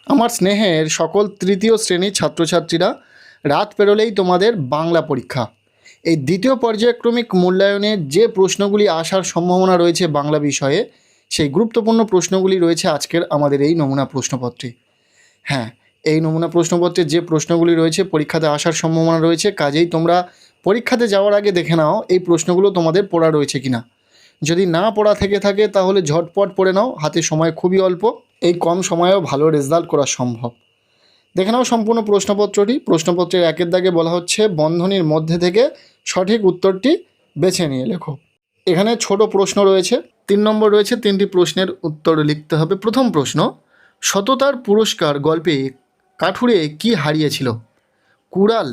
আমার স্নেহের সকল তৃতীয় শ্রেণীর ছাত্রছাত্রীরা, রাত পেরোলেই তোমাদের বাংলা পরীক্ষা। এই দ্বিতীয় পর্যায়ক্রমিক মূল্যায়নের যে প্রশ্নগুলি আসার সম্ভাবনা রয়েছে বাংলা বিষয়ে, সেই গুরুত্বপূর্ণ প্রশ্নগুলি রয়েছে আজকের আমাদের এই নমুনা প্রশ্নপত্রে। হ্যাঁ, এই নমুনা প্রশ্নপত্রে যে প্রশ্নগুলি রয়েছে পরীক্ষাতে আসার সম্ভাবনা রয়েছে, কাজেই তোমরা পরীক্ষাতে যাওয়ার আগে দেখে নাও এই প্রশ্নগুলো তোমাদের পড়া রয়েছে কিনা। যদি না পড়া থেকে থাকে তাহলে ঝটপট পড়ে নাও, হাতে সময় খুবই অল্প, এই কম সময়েও ভালো রেজাল্ট করা সম্ভব। দেখে নাও সম্পূর্ণ প্রশ্নপত্রটি। প্রশ্নপত্রের একের দাগে বলা হচ্ছে বন্ধনীর মধ্যে থেকে সঠিক উত্তরটি বেছে নিয়ে লেখো। এখানে ছোট প্রশ্ন রয়েছে, 3 নম্বর রয়েছে, 3টি প্রশ্নের উত্তর লিখতে হবে। প্রথম প্রশ্ন, সততার পুরস্কার গল্পে কাঠুরে কি হারিয়েছিল? কুড়াল,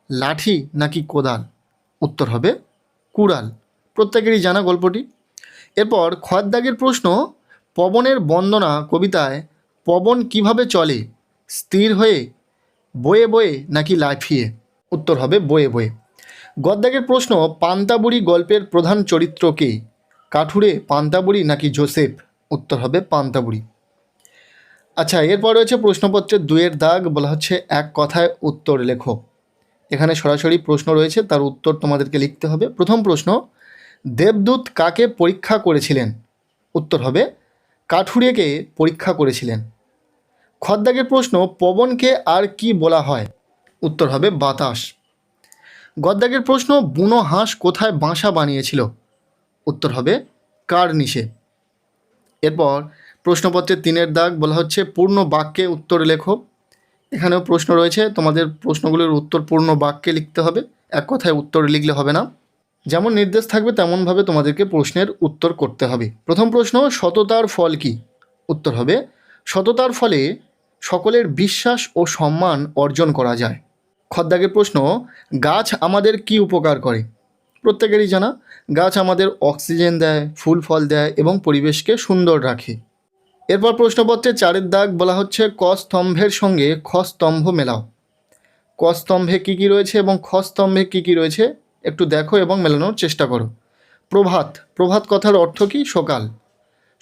লাঠি নাকি কোদাল? উত্তর হবে কুড়াল। প্রত্যেকেরই জানা গল্পটি। এরপর খয়ের দাগের প্রশ্ন, পবনের বন্দনা কবিতায় পবন কিভাবে চলে? স্থির হয়ে, বয়ে বয়ে নাকি লাফিয়ে? উত্তর হবে বয়ে বয়ে। গদ্দাগের প্রশ্ন, পান্তাবুড়ি গল্পের প্রধান চরিত্র কে? কাঠুরে, পান্তাবুড়ি নাকি জোসেফ? উত্তর হবে পান্তাবুড়ি। আচ্ছা, এরপর রয়েছে প্রশ্নপত্রের 2-এর দাগ, বলা হচ্ছে এক কথায় উত্তর লেখো। এখানে সরাসরি প্রশ্ন রয়েছে, তার উত্তর তোমাদেরকে লিখতে হবে। প্রথম প্রশ্ন, দেবদূত কাকে পরীক্ষা করেছিলেন? উত্তর হবে কাঠুরেকে পরীক্ষা করেছিলেন। খদ্দাগের প্রশ্ন, পবনকে আর কি বলা হয়? উত্তর হবে বাতাস। গদ্দাগের প্রশ্ন, বুনো হাঁস কোথায় বাসা বানিয়েছিল? উত্তর হবে কার্নিশে। এরপর প্রশ্নপত্রের 3-এর দাগ, বলা হচ্ছে পূর্ণ বাক্যে উত্তর লেখো। এখানেও প্রশ্ন রয়েছে, তোমাদের প্রশ্নগুলোর উত্তর পূর্ণ বাক্যে লিখতে হবে, এক কথায় উত্তর লিখলে হবে না। যেমন নির্দেশ থাকবে তেমনভাবে তোমাদেরকে প্রশ্নের উত্তর করতে হবে। প্রথম প্রশ্ন, সততার ফল কি? উত্তর হবে সততার ফলে সকলের বিশ্বাস ও সম্মান অর্জন করা যায়। খদ্দাগের প্রশ্ন, গাছ আমাদের কি উপকার করে? প্রত্যেকেরই জানা, গাছ আমাদের অক্সিজেন দেয়, ফুল ফল দেয় এবং পরিবেশকে সুন্দর রাখে। এরপর প্রশ্নপত্রে 4-এর দাগ, বলা হচ্ছে ক স্তম্ভের সঙ্গে খ স্তম্ভ মেলাও। ক স্তম্ভে কী কী রয়েছে এবং খ স্তম্ভে কী কী রয়েছে একটু দেখো এবং মেলানোর চেষ্টা করো। প্রভাত, প্রভাত কথার অর্থ কি? সকাল।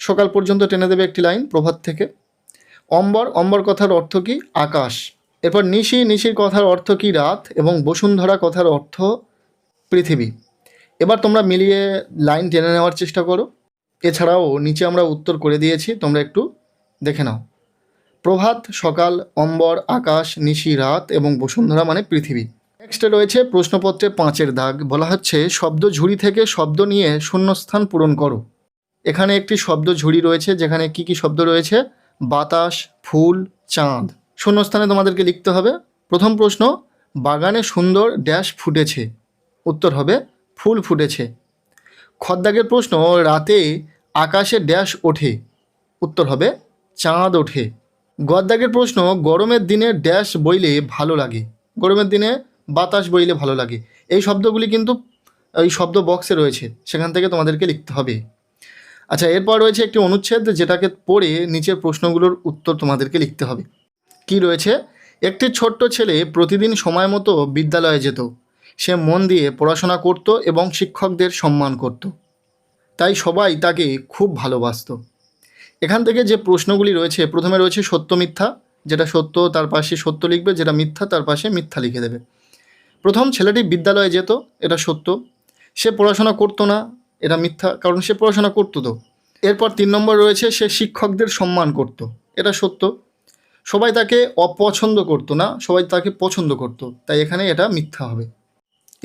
সকাল পর্যন্ত টেনে দেবে একটি লাইন প্রভাত থেকে। অম্বর, অম্বর কথার অর্থ কি? আকাশ। এরপর নিশি, নিশির কথার অর্থ কি? রাত। এবং বসুন্ধরা কথার অর্থ পৃথিবী। এবার তোমরা মিলিয়ে লাইন টেনে নেওয়ার চেষ্টা করো। এছাড়াও নিচে আমরা উত্তর করে দিয়েছি, তোমরা একটু দেখে নাও। প্রভাত, সকাল, অম্বর, আকাশ, নিশি, রাত এবং বসুন্ধরা মানে পৃথিবী। নেক্সটে রয়েছে প্রশ্নপত্রে 5-এর দাগ, বলা হচ্ছে শব্দ ঝুড়ি থেকে শব্দ নিয়ে শূন্যস্থান পূরণ করো। এখানে একটি শব্দ ঝুড়ি রয়েছে, যেখানে কি কি শব্দ রয়েছে? বাতাস, ফুল, চাঁদ। শূন্যস্থানে তোমাদেরকে লিখতে হবে। প্রথম প্রশ্ন, বাগানে সুন্দর ড্যাশ ফুটেছে। উত্তর হবে ফুল ফুটেছে। খদ্দাগের প্রশ্ন, রাতে আকাশে ড্যাশ ওঠে। উত্তর হবে চাঁদ ওঠে। গদ্দাগের প্রশ্ন, গরমের দিনে ড্যাশ বইলে ভালো লাগে। গরমের দিনে বাতাস বইলে ভালো লাগে। এই শব্দগুলি কিন্তু এই শব্দ বক্সে রয়েছে, সেখান থেকে তোমাদেরকে লিখতে হবে। আচ্ছা, এরপর রয়েছে একটি অনুচ্ছেদ, যেটাকে পড়ে নিচের প্রশ্নগুলোর উত্তর তোমাদেরকে লিখতে হবে। কি রয়েছে? একটি ছোট্ট ছেলে প্রতিদিন সময় মতো বিদ্যালয়ে যেত। সে মন দিয়ে পড়াশোনা করত এবং শিক্ষকদের সম্মান করত, তাই সবাই তাকে খুব ভালোবাসত। এখান থেকে যে প্রশ্নগুলি রয়েছে, প্রথমে রয়েছে সত্য মিথ্যা। যেটা সত্য তার পাশে সত্য লিখবে, যেটা মিথ্যা তার পাশে মিথ্যা লিখে দেবে। প্রথম, ছেলেটি বিদ্যালয়ে যেত, এটা সত্য। সে পড়াশোনা করতো না, এটা মিথ্যা, কারণ সে পড়াশোনা করতো তো। এরপর 3 নম্বর রয়েছে সে শিক্ষকদের সম্মান করত, এটা সত্য। সবাই তাকে অপছন্দ করতো না, সবাই তাকে পছন্দ করত, তাই এখানে এটা মিথ্যা হবে।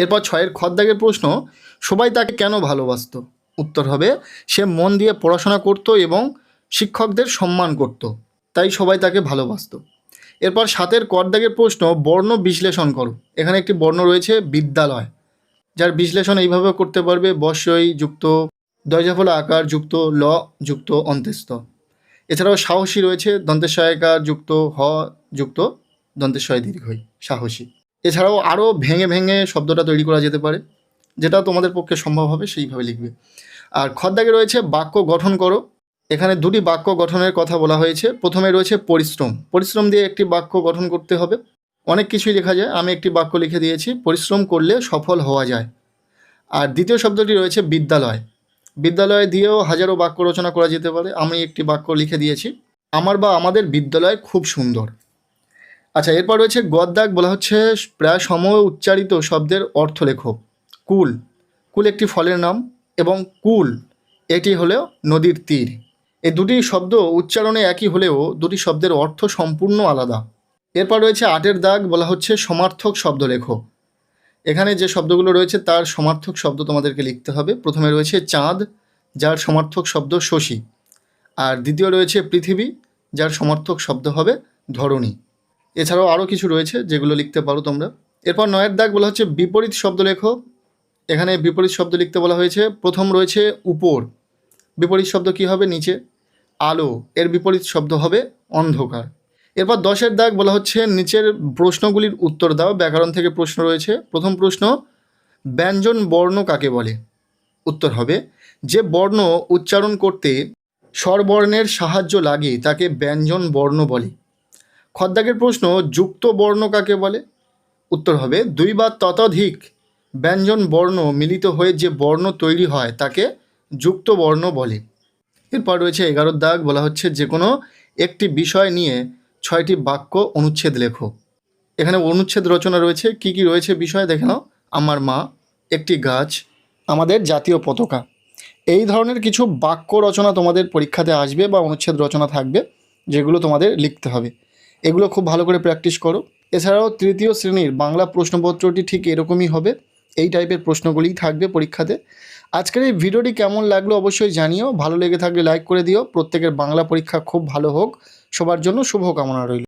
এরপর 6-এর খদ্দাগের প্রশ্ন, সবাই তাকে কেন ভালোবাসত? উত্তর হবে সে মন দিয়ে পড়াশোনা করত এবং শিক্ষকদের সম্মান করত, তাই সবাই তাকে ভালোবাসত। এরপর 7-এর কর্দাগের প্রশ্ন, বর্ণ বিশ্লেষণ করো। এখানে একটি বর্ণ রয়েছে বিদ্যালয়, যার বিশ্লেষণ এইভাবে করতে পারবে বস্যই যুক্ত দয়জাফলা আকার যুক্ত ল যুক্ত অন্ত্যেস্থ। এছাড়াও সাহসী রয়েছে দন্তেশ্বয়কার যুক্ত হ যুক্ত দন্তেশ্বয় দীর্ঘই, সাহসী। এছাড়াও আরও ভেঙে ভেঙে শব্দটা তৈরি করা যেতে পারে, যেটা তোমাদের পক্ষে সম্ভব হবে সেইভাবে লিখবে। আর খদ্দাগে রয়েছে বাক্য গঠন করো। এখানে 2টি বাক্য গঠনের কথা বলা হয়েছে। প্রথমে রয়েছে পরিশ্রম। পরিশ্রম দিয়ে একটি বাক্য গঠন করতে হবে। অনেক কিছুই লেখা যায়, আমি একটি বাক্য লিখে দিয়েছি, পরিশ্রম করলে সফল হওয়া যায়। আর দ্বিতীয় শব্দটি রয়েছে বিদ্যালয়। বিদ্যালয় দিয়েও হাজারো বাক্য রচনা করা যেতে পারে, আমি একটি বাক্য লিখে দিয়েছি। আমার বা আমাদের বিদ্যালয় খুব সুন্দর। আচ্ছা, এরপর রয়েছে গদ দাগ, বলা হচ্ছে প্রায় সম উচ্চারিত শব্দের অর্থ লেখো। কুল, কুল একটি ফলের নাম, এবং কুল এটি হলো নদীর তীর। এই দুটি শব্দ উচ্চারণে একই হলেও দুটি শব্দের অর্থ সম্পূর্ণ আলাদা। এরপর রয়েছে আটের দাগ, বলা হচ্ছে সমার্থক শব্দ লেখো। এখানে যে শব্দগুলো রয়েছে তার সমার্থক শব্দ তোমাদেরকে লিখতে হবে। প্রথমে রয়েছে চাঁদ, যার সমার্থক শব্দ শশী। আর দ্বিতীয় রয়েছে পৃথিবী, যার সমার্থক শব্দ হবে ধরণী। এছাড়াও আরও কিছু রয়েছে যেগুলো লিখতে পারো তোমরা। এরপর নয়ের দাগ, বলা হচ্ছে বিপরীত শব্দ লেখো। এখানে বিপরীত শব্দ লিখতে বলা হয়েছে। প্রথম রয়েছে উপর, বিপরীত শব্দ কী হবে? নিচে। আলো, এর বিপরীত শব্দ হবে অন্ধকার। এরপর 10-এর দাগ, বলা হচ্ছে নিচের প্রশ্নগুলির উত্তর দাও। ব্যাকরণ থেকে প্রশ্ন রয়েছে। প্রথম প্রশ্ন, ব্যঞ্জন বর্ণ কাকে বলে? উত্তর হবে, যে বর্ণ উচ্চারণ করতে স্বরবর্ণের সাহায্য লাগে তাকে ব্যঞ্জন বর্ণ বলে। খদ্দাগের প্রশ্ন, যুক্ত বর্ণ কাকে বলে? উত্তর হবে, দুই বা ততোধিক ব্যঞ্জন বর্ণ মিলিত হয়ে যে বর্ণ তৈরি হয় তাকে যুক্ত বর্ণ বলে। এরপর রয়েছে 11-এর দাগ, বলা হচ্ছে যে কোনো একটি বিষয় নিয়ে 6টি বাক্য অনুচ্ছেদ লেখো। এখানে অনুচ্ছেদ রচনা রয়েছে। কি কি রয়েছে বিষয় দেখে নাও। আমার মা, একটি গাছ, আমাদের জাতীয় পতাকা। এই ধরনের কিছু বাক্য রচনা তোমাদের পরীক্ষাতে আসবে বা অনুচ্ছেদ রচনা থাকবে, যেগুলো তোমাদের লিখতে হবে। এগুলো খুব ভালো করে প্র্যাকটিস করো। এছাড়াও তৃতীয় শ্রেণীর বাংলা প্রশ্নপত্রটি ঠিক এরকমই হবে। এই টাইপের প্রশ্নগুলিই থাকবে পরীক্ষাতে। আজকের এই ভিডিওটি কেমন লাগলো অবশ্যই জানিও। ভালো লেগে থাকলে লাইক করে দিও। প্রত্যেকের বাংলা পরীক্ষা খুব ভালো হোক। সবার জন্য শুভকামনা রইল।